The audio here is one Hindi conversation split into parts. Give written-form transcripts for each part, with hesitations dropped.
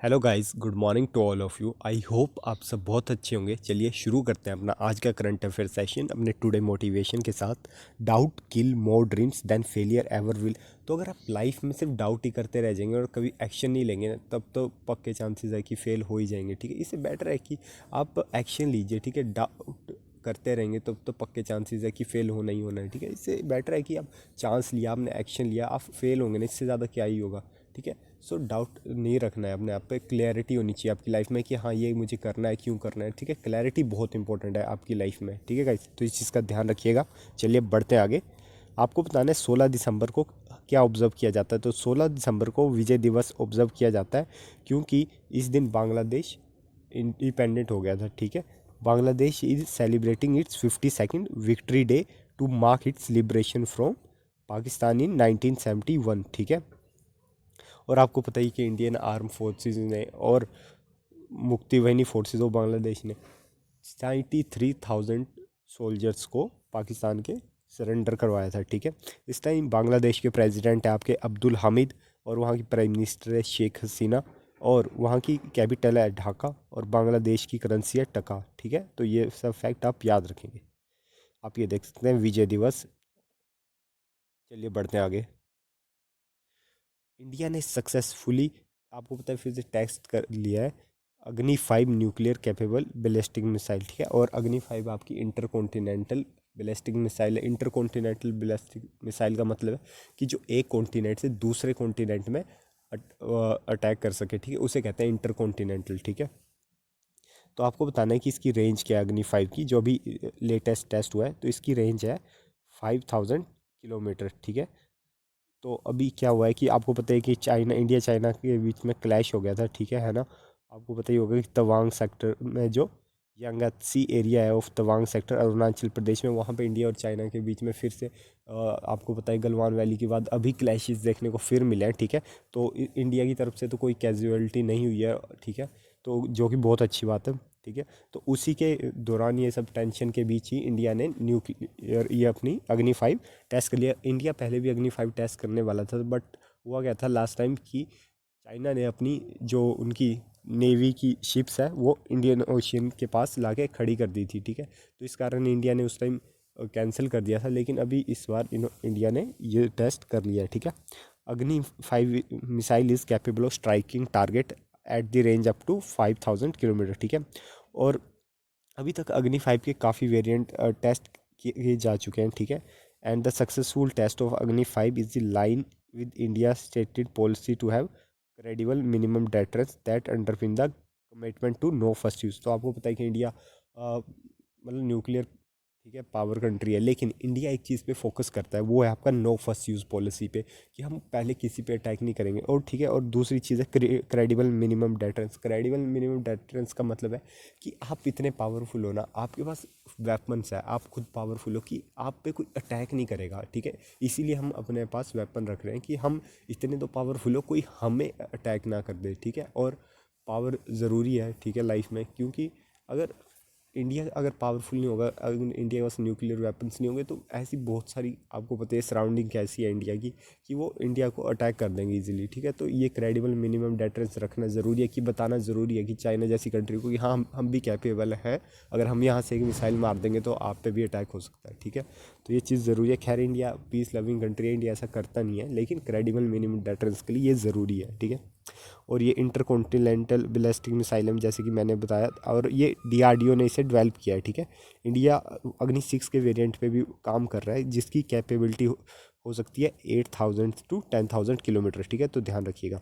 Hello guys, good morning to all of you. I hope आप सब बहुत अच्छे होंगे। चलिए शुरू करते हैं अपना आज का करंट अफेयर सेशन अपने टुडे मोटिवेशन के साथ। Doubt kill more dreams than failure ever will. तो अगर आप लाइफ में सिर्फ डाउट ही करते रह जाएंगे और कभी एक्शन नहीं लेंगे ना, तब तो पक्के चांसेस है कि फेल हो ही जाएंगे। ठीक है, इससे बेटर है कि आप एक्शन लीजिए। ठीक है, डाउट करते रहेंगे तो पक्के चांसेस है कि फेल होना ही होना है। ठीक है, इससे बेटर है कि आप चांस लिया, आपने एक्शन लिया, आप फेल होंगे ना, इससे ज़्यादा क्या ही होगा। ठीक है, सो डाउट नहीं रखना है अपने आप पे। क्लैरिटी होनी चाहिए आपकी लाइफ में कि हाँ, ये मुझे करना है, क्यों करना है। ठीक है, क्लैरिटी बहुत इंपॉर्टेंट है आपकी लाइफ में। ठीक है गाइस, तो इस चीज़ का ध्यान रखिएगा। चलिए बढ़ते हैं आगे। आपको बताना है 16 दिसंबर को क्या ऑब्जर्व किया जाता है। तो 16 दिसंबर को विजय दिवस ऑब्जर्व किया जाता है, क्योंकि इस दिन बांग्लादेश इंडिपेंडेंट हो गया था। ठीक है, Bangladesh is celebrating its 52nd victory day to mark its liberation from Pakistan in 1971। ठीक है, और आपको पता ही कि इंडियन आर्म फोर्सेस ने और मुक्ति वाहिनी फोर्सेस ऑफ बांग्लादेश ने 93,000 सोल्जर्स को पाकिस्तान के सरेंडर करवाया था। ठीक है, इस टाइम बांग्लादेश के प्रेसिडेंट है आपके अब्दुल हामिद, और वहाँ की प्राइम मिनिस्टर है शेख हसीना, और वहाँ की कैपिटल है ढाका, और बांग्लादेश की करेंसी है टका। ठीक है, तो ये सब फैक्ट आप याद रखेंगे। आप ये देख सकते हैं विजय दिवस। चलिए बढ़ते हैं आगे। इंडिया ने सक्सेसफुली, आपको पता है, फिर से टेस्ट कर लिया है Agni 5 nuclear capable ballistic missile. ठीक है, और अग्नि 5 आपकी इंटर कॉन्टिनेंटल बैलिस्टिक मिसाइल है। इंटर कॉन्टिनेंटल बैलिस्टिक मिसाइल का मतलब है कि जो एक कॉन्टिनेंट से दूसरे कॉन्टिनेंट में अटैक कर सके। ठीक है, उसे कहते हैं इंटर कॉन्टिनेंटल। ठीक है, तो आपको बताना है कि इसकी रेंज क्या है अग्नि 5 की, जो अभी लेटेस्ट टेस्ट हुआ है। तो इसकी रेंज है 5,000 किलोमीटर। ठीक है, तो अभी क्या हुआ है कि आपको पता है कि चाइना, इंडिया चाइना के बीच में क्लैश हो गया था। ठीक है ना, आपको पता ही होगा कि तवांग सेक्टर में जो यांगात्सी एरिया है ऑफ तवांग सेक्टर अरुणाचल प्रदेश में, वहाँ पे इंडिया और चाइना के बीच में फिर से आपको पता है गलवान वैली के बाद अभी क्लैशेस देखने को फिर मिले हैं। ठीक है, तो इंडिया की तरफ से तो कोई कैजुअलिटी नहीं हुई है। ठीक है, तो जो कि बहुत अच्छी बात है। ठीक है, तो उसी के दौरान, ये सब टेंशन के बीच ही इंडिया ने न्यूक्लियर ये अपनी अग्नि 5 टेस्ट कर लिया। इंडिया पहले भी अग्नि 5 टेस्ट करने वाला था, बट हुआ क्या था लास्ट टाइम कि चाइना ने अपनी जो उनकी नेवी की शिप्स है वो इंडियन ओशियन के पास लाके खड़ी कर दी थी। ठीक है, तो इस कारण इंडिया ने उस टाइम कैंसिल कर दिया था, लेकिन अभी इस बार इंडिया ने ये टेस्ट कर लिया है। ठीक है, Agni 5 missile is capable of striking target at the range up to 5,000 kilometre. ठीक है, और अभी तक अग्नि 5 के काफ़ी वेरिएंट टेस्ट किए जा चुके हैं। ठीक है, and the successful test of Agni 5 is the line with India stated policy to have credible minimum deterrence that underpin the commitment to no first use. तो आपको पता है कि इंडिया मतलब न्यूक्लियर, ठीक है, पावर कंट्री है, लेकिन इंडिया एक चीज़ पे फोकस करता है, वो है आपका नो फर्स्ट यूज़ पॉलिसी पे, कि हम पहले किसी पे अटैक नहीं करेंगे। और ठीक है, और दूसरी चीज़ है credible minimum deterrence. Credible minimum deterrence का मतलब है कि आप इतने पावरफुल हो ना, आपके पास वेपन्स है, आप खुद पावरफुल हो कि आप पे कोई अटैक नहीं करेगा। ठीक है, इसीलिए हम अपने पास वेपन रख रहे हैं कि हम इतने तो पावरफुल हो, कोई हमें अटैक ना कर दे। ठीक है, और पावर ज़रूरी है। ठीक है, लाइफ में, क्योंकि अगर इंडिया अगर पावरफुल नहीं होगा, अगर इंडिया के पास न्यूक्लियर वेपन्स नहीं होंगे, तो ऐसी बहुत सारी, आपको पता है सराउंडिंग कैसी है इंडिया की, कि वो इंडिया को अटैक कर देंगे इजीली। ठीक है, तो ये क्रेडिबल मिनिमम डेटरेंस रखना ज़रूरी है, कि बताना ज़रूरी है कि चाइना जैसी कंट्री को कि हाँ, हम भी कैपेबल हैं। अगर हम यहाँ से एक मिसाइल मार देंगे तो आप पे भी अटैक हो सकता है। ठीक है, तो ये चीज़ ज़रूरी है। खैर इंडिया पीस लविंग कंट्री है, इंडिया ऐसा करता नहीं है, लेकिन क्रेडिबल मिनिमम डेटरेंस के लिए ये ज़रूरी है। ठीक है, और ये इंटरकॉन्टिनेंटल बैलिस्टिक मिसाइल है, जैसे कि मैंने बताया, और ये डीआरडीओ ने इसे डेवलप किया है। ठीक है, इंडिया अग्नि 6 के वेरिएंट पे भी काम कर रहा है, जिसकी कैपेबिलिटी हो सकती है 8,000 टू 10,000 किलोमीटर। ठीक है, तो ध्यान रखिएगा।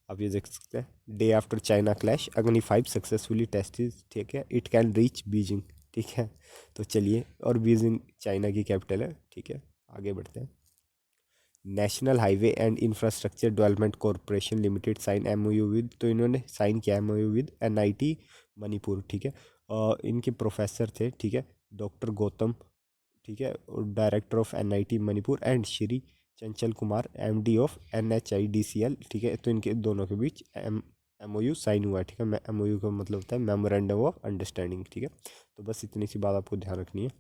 आप ये देख सकते हैं डे आफ्टर चाइना क्लैश अग्नि 5 सक्सेसफुली टेस्टेड। ठीक है, इट कैन रीच बीजिंग। ठीक है, तो चलिए, और बीजिंग चाइना की कैपिटल है। ठीक है, आगे बढ़ते हैं। National highway and infrastructure development corporation limited sign MOU with, तो इन्होंने साइन किया एमओयू विद एनआईटी मणिपुर। ठीक है, इनके प्रोफेसर थे, ठीक है, डॉक्टर गौतम, ठीक है, director of NIT Manipur, and Shri Chanchal Kumar MD of NHIDCL. ठीक है, तो इनके दोनों के बीच एमओयू साइन हुआ है। ठीक है, एमओयू का मतलब होता है मेमोरेंडम ऑफ अंडरस्टैंडिंग। ठीक है, तो बस इतनी सी बात आपको ध्यान रखनी है।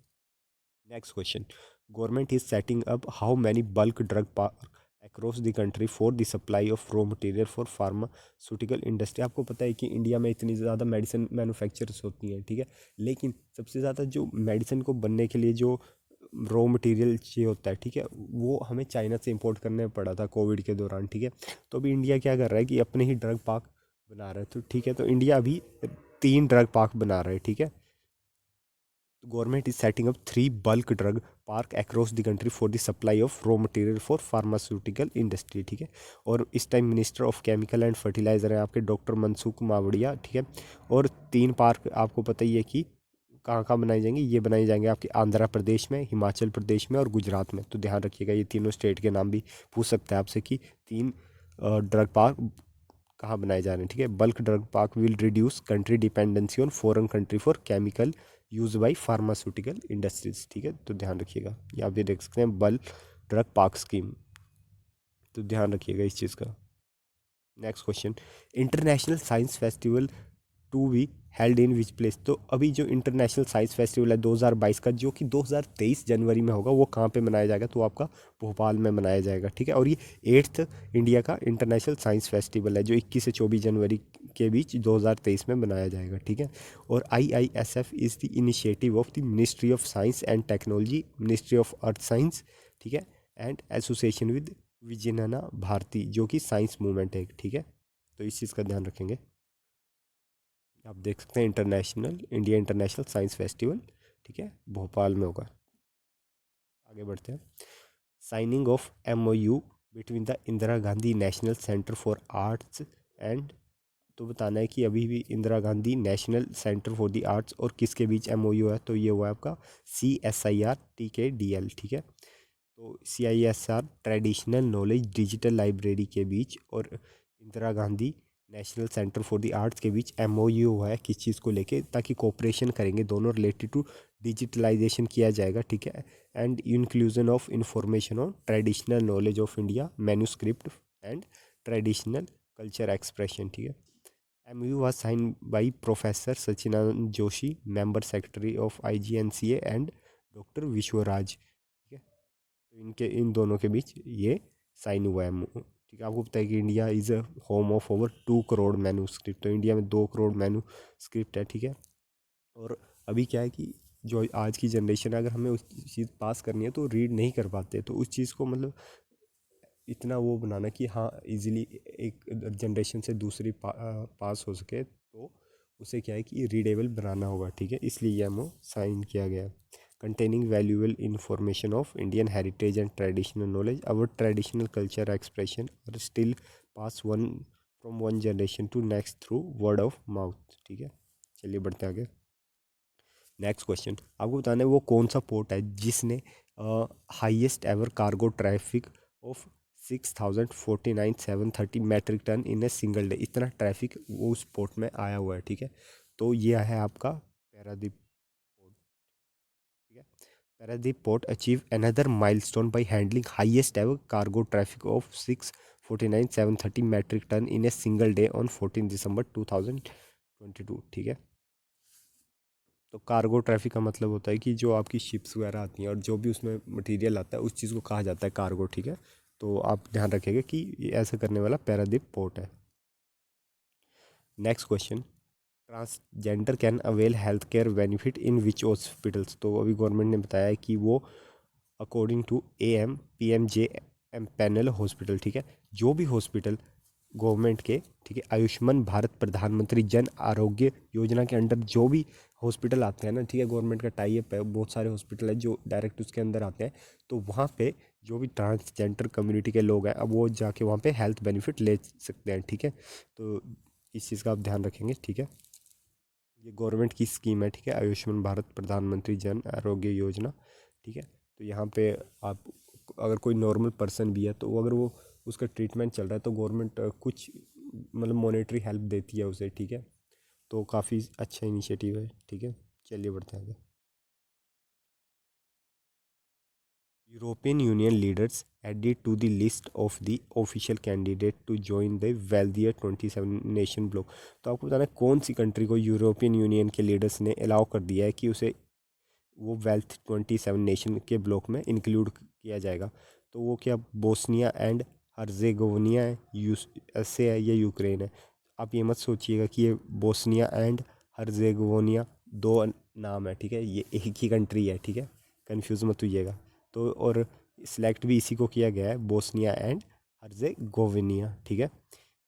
Next question, government is setting up how many bulk drug park across the country for the supply of raw material for pharmaceutical industry. आपको पता है कि इंडिया में इतनी ज़्यादा मेडिसिन मैन्युफैक्चरर्स होती हैं, ठीक है, लेकिन सबसे ज़्यादा जो मेडिसिन को बनने के लिए जो रॉ मटेरियल चाहिए होता है, ठीक है, वो हमें चाइना से इंपोर्ट करने पड़ा था कोविड के दौरान, ठीक है। तो अभी इंडिया क्या कर रहा है कि अपने ही ड्रग पार्क बना रहा है, तो ठीक है, तो इंडिया अभी 3 ड्रग पार्क बना रहा है, ठीक है। Government is setting up 3 bulk drug park across the country for the supply of raw material for pharmaceutical industry, ठीक है। और इस time minister of chemical and fertiliser है आपके डॉक्टर मनसुख मावड़िया, ठीक है। और 3 पार्क आपको पता ही है कि कहाँ कहाँ बनाए जाएंगे, ये बनाए जाएंगे आपके आंध्र प्रदेश में, हिमाचल प्रदेश में और गुजरात में। तो ध्यान रखिएगा, ये तीनों स्टेट के नाम भी पूछ सकता है आपसे कि 3 ड्रग पार्क कहाँ बनाए जा रहे हैं, ठीक है। Bulk drug park will reduce country dependency on foreign country for chemical use by pharmaceutical industries, ठीक है। तो ध्यान रखिएगा, ये आप भी देख सकते हैं बल्क ड्रग पार्क स्कीम, तो ध्यान रखिएगा इस चीज़ का। Next question, international science festival to be held in which place. तो अभी जो इंटरनेशनल साइंस फेस्टिवल है 2022 का, जो कि 2023 जनवरी में होगा, वो कहाँ पे मनाया जाएगा, तो आपका भोपाल में मनाया जाएगा, ठीक है। और ये 8th इंडिया का इंटरनेशनल साइंस फेस्टिवल है, जो 21 से 24 जनवरी के बीच 2023 में मनाया जाएगा, ठीक है। और IISF is the initiative of the ministry of science and technology, ministry of earth science, ठीक है, एंड एसोसिएशन विद विजयनना भारती, जो कि साइंस मूवमेंट है, ठीक है। तो इस चीज़ का ध्यान रखेंगे। आप देख सकते हैं international India international science festival, ठीक है, भोपाल में होगा। आगे बढ़ते हैं, signing off MOU between the Indira Gandhi national centre for arts and, तो बताना है कि अभी भी Indira Gandhi national centre for the arts और किसके बीच MOU है, तो ये हुआ है आपका CSIR TKDL, ठीक है। तो CISR traditional knowledge digital library के बीच और Indira Gandhi national centre for the arts के बीच MOU हुआ है, किस चीज़ को लेके, ताकि कोऑपरेशन करेंगे दोनों रिलेटेड टू डिजिटलाइजेशन किया जाएगा, ठीक है, and inclusion of information on traditional knowledge of India manuscript and traditional culture expression, ठीक है। MOU was signed by Professor Sachinand Joshi, member secretary of IGNCA and doctor Vishwaraj, ठीक है। तो इनके इन दोनों के बीच ये साइन हुआ है, ठीक है। आपको पता है कि India is a home of over 2 crore manuscript, तो इंडिया में 2 करोड़ मैन्यूस्क्रिप्ट है, ठीक है। और अभी क्या है कि जो आज की जनरेशन है, अगर हमें उस चीज़ पास करनी है तो रीड नहीं कर पाते, तो उस चीज़ को मतलब इतना वो बनाना कि हाँ इजीली एक जनरेशन से दूसरी पास हो सके, तो उसे क्या है कि रीडेबल बनाना होगा, ठीक है। इसलिए ये एमओ साइन किया गया है। Containing valuable information of Indian heritage and traditional knowledge, our traditional culture expression are still pass on from one generation to next through word of mouth, ठीक है। चलिए बढ़ते हैं आगे। नेक्स्ट क्वेश्चन, आपको बताना है वो कौन सा पोर्ट है जिसने highest ever cargo traffic of 6,049,730 metric ton in a single day. इतना ट्रैफिक वो उस पोर्ट में आया हुआ है, ठीक है। तो यह है आपका पैरादीप पोर्ट, ठीक है। Paradip port achieve another milestone by handling highest ever cargo traffic of 649,730 metric ton in a single day on 14 December 2022, ठीक है। तो कार्गो ट्रैफिक का मतलब होता है कि जो आपकी शिप्स वगैरह आती हैं और जो भी उसमें मटेरियल आता है, उस चीज़ को कहा जाता है कार्गो, ठीक है। तो आप ध्यान रखिएगा कि ये ऐसा करने वाला पैरादीप पोर्ट है। Next question, transgender can avail health care benefit in which hospitals. तो अभी गवर्नमेंट ने बताया है कि वो according to AMPMJ panel hospital, ठीक है, जो भी हॉस्पिटल गवर्नमेंट के, ठीक है, आयुष्मान भारत प्रधानमंत्री जन आरोग्य योजना के अंडर जो भी हॉस्पिटल आते हैं ना, ठीक है, गवर्नमेंट का टाई अप है, बहुत सारे हॉस्पिटल है जो डायरेक्ट उसके अंदर आते हैं, तो वहाँ पे जो भी ट्रांसजेंडर कम्युनिटी के लोग हैं, अब वो जाके वहाँ पे हेल्थ बेनिफिट ले सकते हैं, ठीक है। तो इस चीज़ का आप ध्यान रखेंगे, ठीक है। ये गवर्नमेंट की स्कीम है, ठीक है, आयुष्मान भारत प्रधानमंत्री जन आरोग्य योजना, ठीक है। तो यहाँ पे आप अगर कोई नॉर्मल पर्सन भी है, तो अगर वो उसका ट्रीटमेंट चल रहा है, तो गवर्नमेंट कुछ मतलब मॉनेटरी हेल्प देती है उसे, ठीक है। तो काफ़ी अच्छा इनिशिएटिव है, ठीक है। चलिए बढ़ते हैं आगे। European Union leaders added to the list of the official candidate to join the wealthier 27 nation bloc. तो आपको बताना है कौन सी कंट्री को यूरोपियन यूनियन के लीडर्स ने अलाउ कर दिया है कि उसे वो वेल्थ 27 नेशन के ब्लॉक में इंक्लूड किया जाएगा। तो वो क्या बोस्निया एंड हर्जेगोविना है, यूएसए है या यूक्रेन है। आप ये मत सोचिएगा कि ये बोस्निया एंड हर्जेगोविना दो नाम है, ठीक है, ये एक ही कंट्री है, ठीक है, कंफ्यूज मत होइएगा। तो और सिलेक्ट भी इसी को किया गया है, बोस्निया एंड हर्जेगोविना, ठीक है।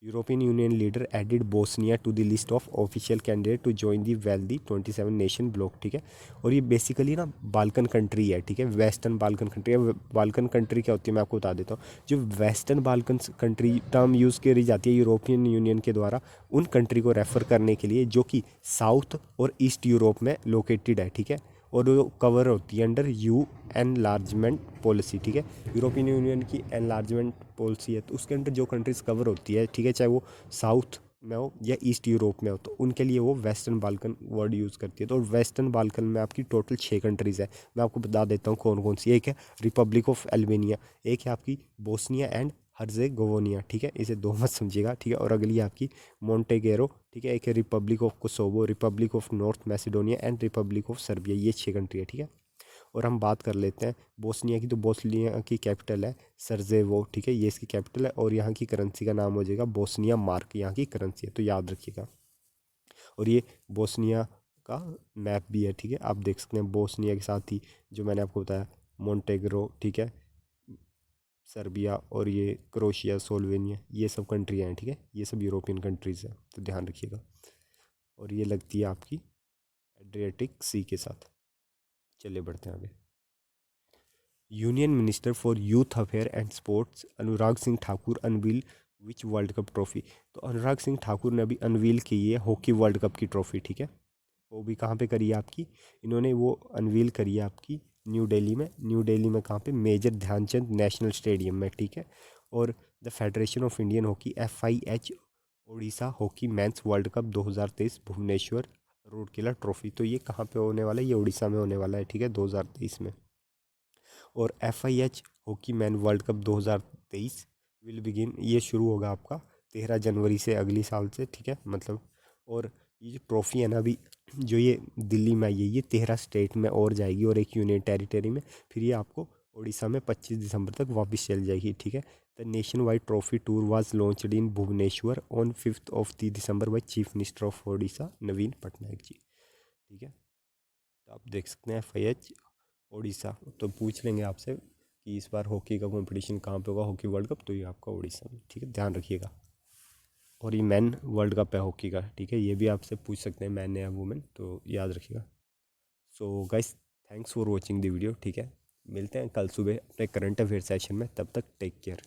European Union leader added Bosnia to the list of official candidate to join the wealthy 27 nation bloc, ठीक है। और ये बेसिकली ना बाल्कन कंट्री है, ठीक है, वेस्टर्न बाल्कन कंट्री है। बाल्कन कंट्री क्या होती है मैं आपको बता देता हूँ। जो western Balkan country term use करी जाती है यूरोपियन यूनियन के द्वारा उन कंट्री को रेफर करने के लिए जो कि साउथ और ईस्ट यूरोप में लोकेटेड है, ठीक है। और वो कवर होती है अंडर यू एनलार्जमेंट पॉलिसी, ठीक है। यूरोपियन यूनियन की एनलार्जमेंट पॉलिसी है, तो उसके अंडर जो कंट्रीज कवर होती है, ठीक है, चाहे वो साउथ में हो या ईस्ट यूरोप में हो, तो उनके लिए वो वेस्टर्न बाल्कन वर्ड यूज़ करती है। तो वेस्टर्न बाल्कन में आपकी टोटल 6 कंट्रीज़ है। मैं आपको बता देता हूँ कौन कौन सी। एक है रिपब्लिक ऑफ अल्बानिया, एक है आपकी बोस्निया एंड हर्जेगोविना, ठीक है, इसे दो मत समझिएगा, ठीक है। और अगली आपकी मोंटेगेरो, ठीक है। एक है Republic of Kosovo, Republic of north Macedonia and Republic of Serbia. ये 6 कंट्री है, ठीक है। और हम बात कर लेते हैं बोस्निया की, तो बोस्निया की कैपिटल है सरजेवो, ठीक है, ये इसकी कैपिटल है। और यहाँ की करेंसी का नाम हो जाएगा बोस्निया मार्क, यहाँ की करेंसी है, तो याद रखिएगा। और ये बोस्निया का मैप भी है, ठीक है, आप देख सकते हैं। बोस्निया के साथ ही जो मैंने आपको बताया मोन्टेग्रो, ठीक है, सर्बिया और ये क्रोशिया, सोल्वेनिया, ये सब कंट्रियाँ हैं, ठीक है, ये सब यूरोपियन कंट्रीज़ हैं, तो ध्यान रखिएगा। और ये लगती है आपकी एड्रियाटिक सी के साथ। चलिए बढ़ते हैं आगे। Union minister for youth affair and sports Anurag Singh Thakur unveil which world cup trophy. तो अनुराग सिंह ठाकुर ने अभी अनवील की है हॉकी वर्ल्ड कप की ट्रॉफी, ठीक है। वो भी कहाँ पे करी है आपकी, इन्होंने वो अनवील करी है आपकी न्यू दिल्ली में। न्यू दिल्ली में कहाँ पे, मेजर ध्यानचंद नेशनल स्टेडियम में, ठीक है। और the federation of Indian hockey FIH Odisha hockey men's world cup 2023 Bhubaneswar Rourkela trophy. तो ये कहाँ पे होने वाला है, ये उड़ीसा में होने वाला है, ठीक है, 2023 में। और FIH hockey man world cup 2023 will begin, ये शुरू होगा आपका 13 जनवरी से अगली साल से, ठीक है, मतलब। और ये जो ट्रॉफी है ना अभी जो ये दिल्ली में आई है, ये 13 स्टेट में और जाएगी और एक यूनियन टेरिटरी में, फिर ये आपको उड़ीसा में 25 दिसंबर तक वापस चल जाएगी, ठीक है। The nationwide trophy tour was launched in Bhubaneswar on 5 December by chief minister of Orissa Naveen Patnaik ji, ठीक है। तो आप देख सकते हैं FIH उड़ीसा। तो पूछ लेंगे आपसे कि इस बार हॉकी का कंपटीशन कहाँ पे होगा, हॉकी वर्ल्ड कप, तो ये आपका उड़ीसा में, ठीक है, ध्यान रखिएगा। और ये मैन वर्ल्ड कप है हॉकी का, ठीक है, ये भी आपसे पूछ सकते हैं मैन या वुमेन, तो याद रखिएगा। So guys, thanks for watching the video, ठीक है। मिलते हैं कल सुबह अपने करंट अफेयर सेशन में, तब तक टेक केयर।